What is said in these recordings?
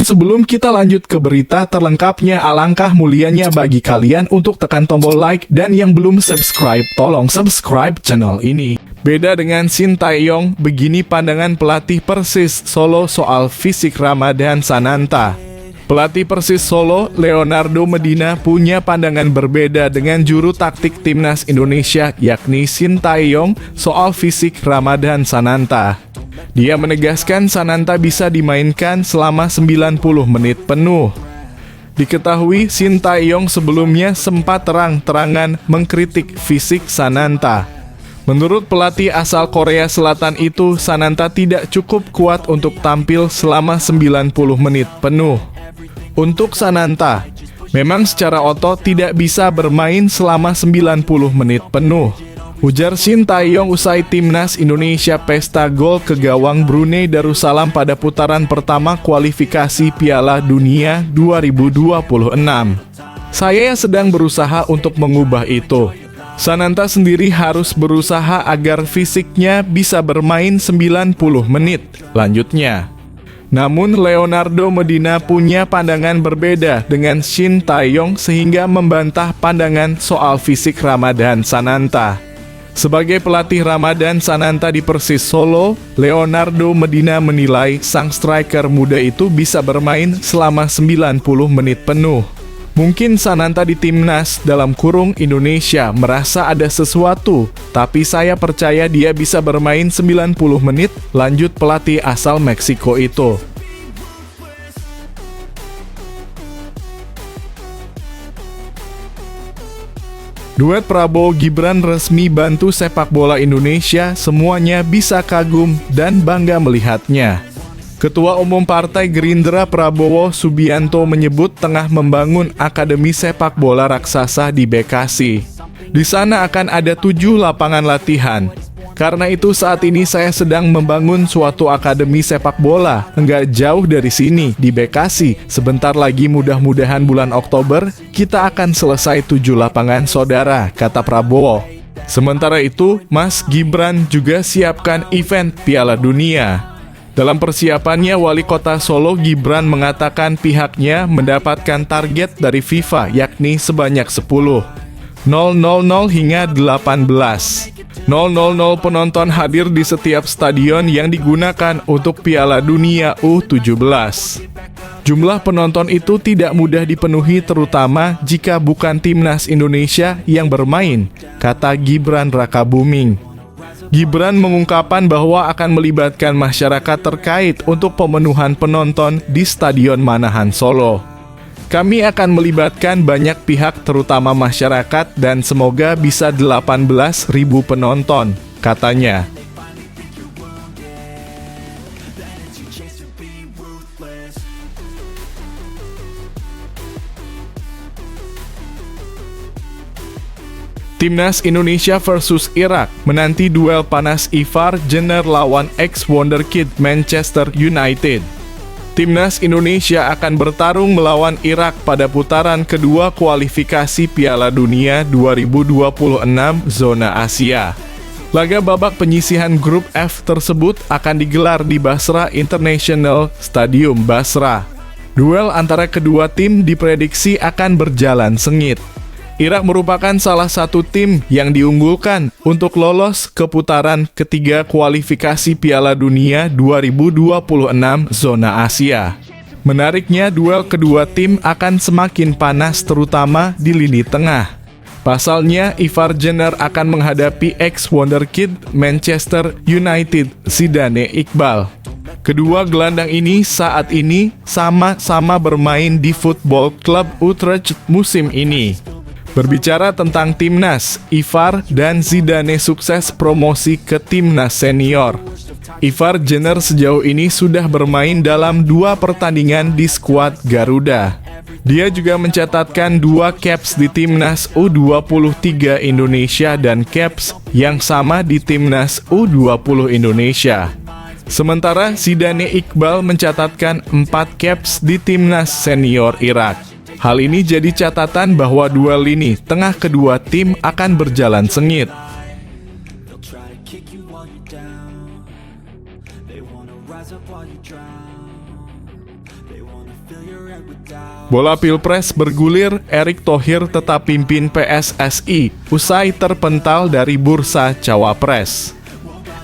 Sebelum kita lanjut ke berita terlengkapnya, alangkah mulianya bagi kalian untuk tekan tombol like, dan yang belum subscribe, tolong subscribe channel ini. Beda dengan Shin Tae-yong, begini pandangan pelatih Persis Solo soal fisik Ramadhan Sananta. Pelatih Persis Solo, Leonardo Medina, punya pandangan berbeda dengan juru taktik timnas Indonesia, yakni Shin Tae-yong, soal fisik Ramadhan Sananta. Dia menegaskan Sananta bisa dimainkan selama 90 menit penuh. Diketahui Shin Tae-yong sebelumnya sempat terang-terangan mengkritik fisik Sananta. Menurut pelatih asal Korea Selatan itu, Sananta tidak cukup kuat untuk tampil selama 90 menit penuh. Untuk Sananta, memang secara otot tidak bisa bermain selama 90 menit penuh. Ujar Shin Tae-yong usai timnas Indonesia pesta gol ke gawang Brunei Darussalam pada putaran pertama kualifikasi Piala Dunia 2026. Saya sedang berusaha untuk mengubah itu. Sananta sendiri harus berusaha agar fisiknya bisa bermain 90 menit, lanjutnya. Namun Leonardo Medina punya pandangan berbeda dengan Shin Tae-yong sehingga membantah pandangan soal fisik Ramadhan Sananta. Sebagai pelatih Ramadhan Sananta di Persis Solo, Leonardo Medina menilai sang striker muda itu bisa bermain selama 90 menit penuh. Mungkin Sananta di timnas dalam kurung Indonesia merasa ada sesuatu, tapi saya percaya dia bisa bermain 90 menit, lanjut pelatih asal Meksiko itu. Duet Prabowo-Gibran resmi bantu sepak bola Indonesia, semuanya bisa kagum dan bangga melihatnya. Ketua Umum Partai Gerindra Prabowo Subianto menyebut tengah membangun akademi sepak bola raksasa di Bekasi. Di sana akan ada 7 lapangan latihan. Karena itu saat ini saya sedang membangun suatu akademi sepak bola, enggak jauh dari sini, di Bekasi. Sebentar lagi mudah-mudahan bulan Oktober, kita akan selesai 7 lapangan saudara, kata Prabowo. Sementara itu, Mas Gibran juga siapkan event Piala Dunia. Dalam persiapannya, Wali Kota Solo Gibran mengatakan pihaknya mendapatkan target dari FIFA, yakni sebanyak 10. 000 hingga 18. 000 penonton hadir di setiap stadion yang digunakan untuk Piala Dunia U17. Jumlah penonton itu tidak mudah dipenuhi terutama jika bukan timnas Indonesia yang bermain, kata Gibran Rakabuming. Gibran mengungkapkan bahwa akan melibatkan masyarakat terkait untuk pemenuhan penonton di Stadion Manahan Solo. Kami akan melibatkan banyak pihak terutama masyarakat dan semoga bisa 18.000 penonton, katanya. Timnas Indonesia versus Irak menanti duel panas Ivar Jenner lawan ex-wonderkid Manchester United. Timnas Indonesia akan bertarung melawan Irak pada putaran kedua kualifikasi Piala Dunia 2026 zona Asia. Laga babak penyisihan grup F tersebut akan digelar di Basra International Stadium Basra. Duel antara kedua tim diprediksi akan berjalan sengit. Irak merupakan salah satu tim yang diunggulkan untuk lolos ke putaran ketiga kualifikasi Piala Dunia 2026 zona Asia. Menariknya, duel kedua tim akan semakin panas terutama di lini tengah. Pasalnya, Ivar Jenner akan menghadapi ex-wonderkid Manchester United Zidane Iqbal. Kedua gelandang ini saat ini sama-sama bermain di Football Club Utrecht musim ini. Berbicara tentang timnas, Ivar dan Zidane sukses promosi ke timnas senior. Ivar Jenner sejauh ini sudah bermain dalam 2 pertandingan di skuad Garuda. Dia juga mencatatkan 2 caps di timnas U23 Indonesia dan caps yang sama di timnas U20 Indonesia. Sementara Zidane Iqbal mencatatkan 4 caps di timnas senior Irak. Hal ini jadi catatan bahwa duel lini tengah kedua tim akan berjalan sengit. Bola Pilpres bergulir, Erick Thohir tetap pimpin PSSI usai terpental dari bursa Cawapres.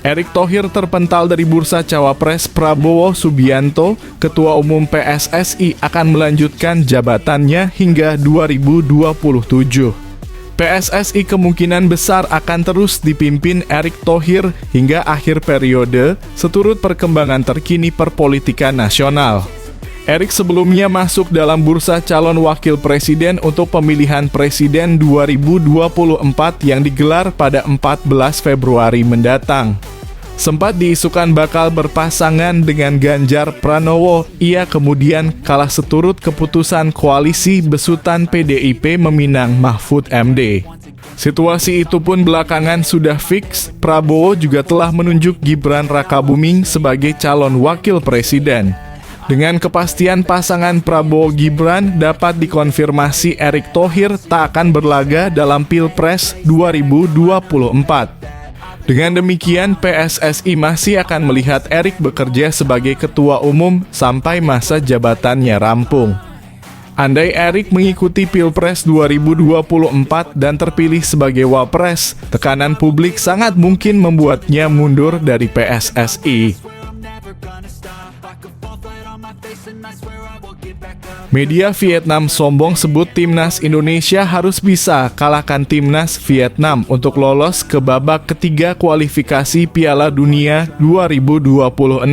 Erick Thohir terpental dari bursa Cawapres. Prabowo Subianto, Ketua Umum PSSI, akan melanjutkan jabatannya hingga 2027. PSSI kemungkinan besar akan terus dipimpin Erick Thohir hingga akhir periode, seturut perkembangan terkini perpolitikan nasional. Erick sebelumnya masuk dalam bursa calon wakil presiden untuk pemilihan presiden 2024 yang digelar pada 14 Februari mendatang. Sempat diisukan bakal berpasangan dengan Ganjar Pranowo, ia kemudian kalah seturut keputusan koalisi besutan PDIP meminang Mahfud MD. Situasi itu pun belakangan sudah fix, Prabowo juga telah menunjuk Gibran Rakabuming sebagai calon wakil presiden. Dengan kepastian pasangan Prabowo-Gibran dapat dikonfirmasi, Erick Thohir tak akan berlaga dalam Pilpres 2024. Dengan demikian, PSSI masih akan melihat Erick bekerja sebagai ketua umum sampai masa jabatannya rampung. Andai Erick mengikuti Pilpres 2024 dan terpilih sebagai Wapres, tekanan publik sangat mungkin membuatnya mundur dari PSSI. Media Vietnam sombong sebut timnas Indonesia harus bisa kalahkan timnas Vietnam untuk lolos ke babak ketiga kualifikasi Piala Dunia 2026.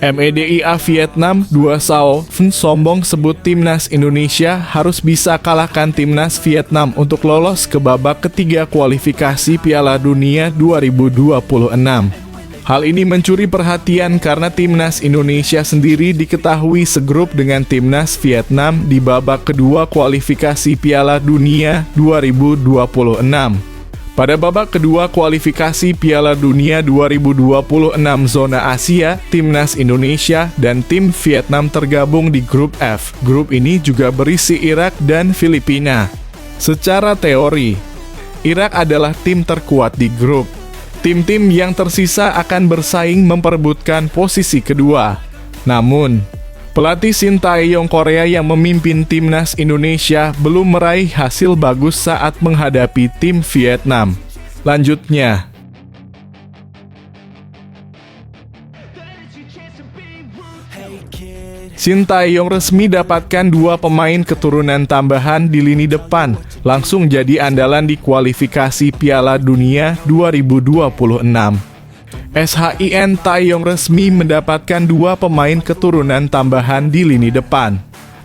MEDIA Vietnam Dua Sao Phan sombong sebut timnas Indonesia harus bisa kalahkan timnas Vietnam untuk lolos ke babak ketiga kualifikasi Piala Dunia 2026. Hal ini mencuri perhatian karena timnas Indonesia sendiri diketahui segrup dengan timnas Vietnam di babak kedua kualifikasi Piala Dunia 2026. Pada babak kedua kualifikasi Piala Dunia 2026 zona Asia, timnas Indonesia dan tim Vietnam tergabung di grup F. Grup ini juga berisi Irak dan Filipina. Secara teori, Irak adalah tim terkuat di grup. Tim-tim yang tersisa akan bersaing memperebutkan posisi kedua. Namun, pelatih Shin Tae-yong Korea yang memimpin timnas Indonesia belum meraih hasil bagus saat menghadapi tim Vietnam. Lanjutnya, Shin Tae-yong resmi dapatkan 2 pemain keturunan tambahan di lini depan, langsung jadi andalan di kualifikasi Piala Dunia 2026. SHIN Tae-yong resmi mendapatkan 2 pemain keturunan tambahan di lini depan.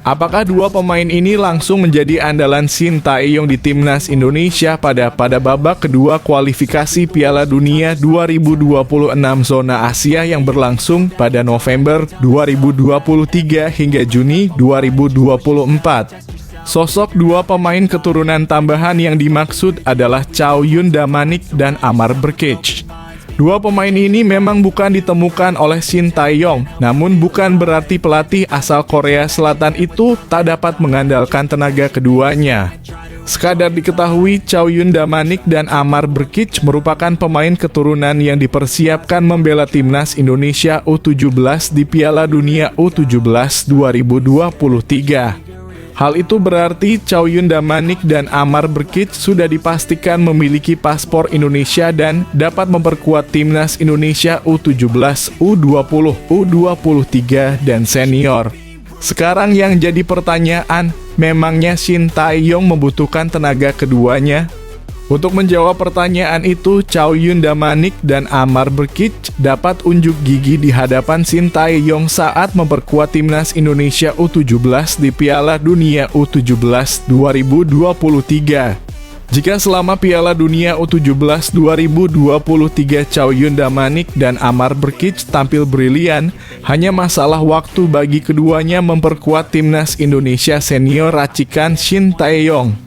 Apakah 2 pemain ini langsung menjadi andalan Shin Tae-yong di timnas Indonesia pada babak kedua kualifikasi Piala Dunia 2026 zona Asia yang berlangsung pada November 2023 hingga Juni 2024? Sosok 2 pemain keturunan tambahan yang dimaksud adalah Chow Yun Damanik dan Amar Brkic. 2 pemain ini memang bukan ditemukan oleh Shin Tae-yong, namun bukan berarti pelatih asal Korea Selatan itu tak dapat mengandalkan tenaga keduanya. Sekadar diketahui, Chow Yun Damanik dan Amar Brkic merupakan pemain keturunan yang dipersiapkan membela timnas Indonesia U17 di Piala Dunia U17 2023. Hal itu berarti Chow Yun Damanik dan Amar Brkic sudah dipastikan memiliki paspor Indonesia dan dapat memperkuat timnas Indonesia U17, U20, U23, dan senior. Sekarang yang jadi pertanyaan, memangnya Shin Tae-yong membutuhkan tenaga keduanya? Untuk menjawab pertanyaan itu, Chow Yun Damanik dan Amar Brkic dapat unjuk gigi di hadapan Shin Tae-yong saat memperkuat timnas Indonesia U17 di Piala Dunia U17 2023. Jika selama Piala Dunia U17 2023 Chow Yun Damanik dan Amar Brkic tampil brilian, hanya masalah waktu bagi keduanya memperkuat timnas Indonesia senior racikan Shin Tae-yong.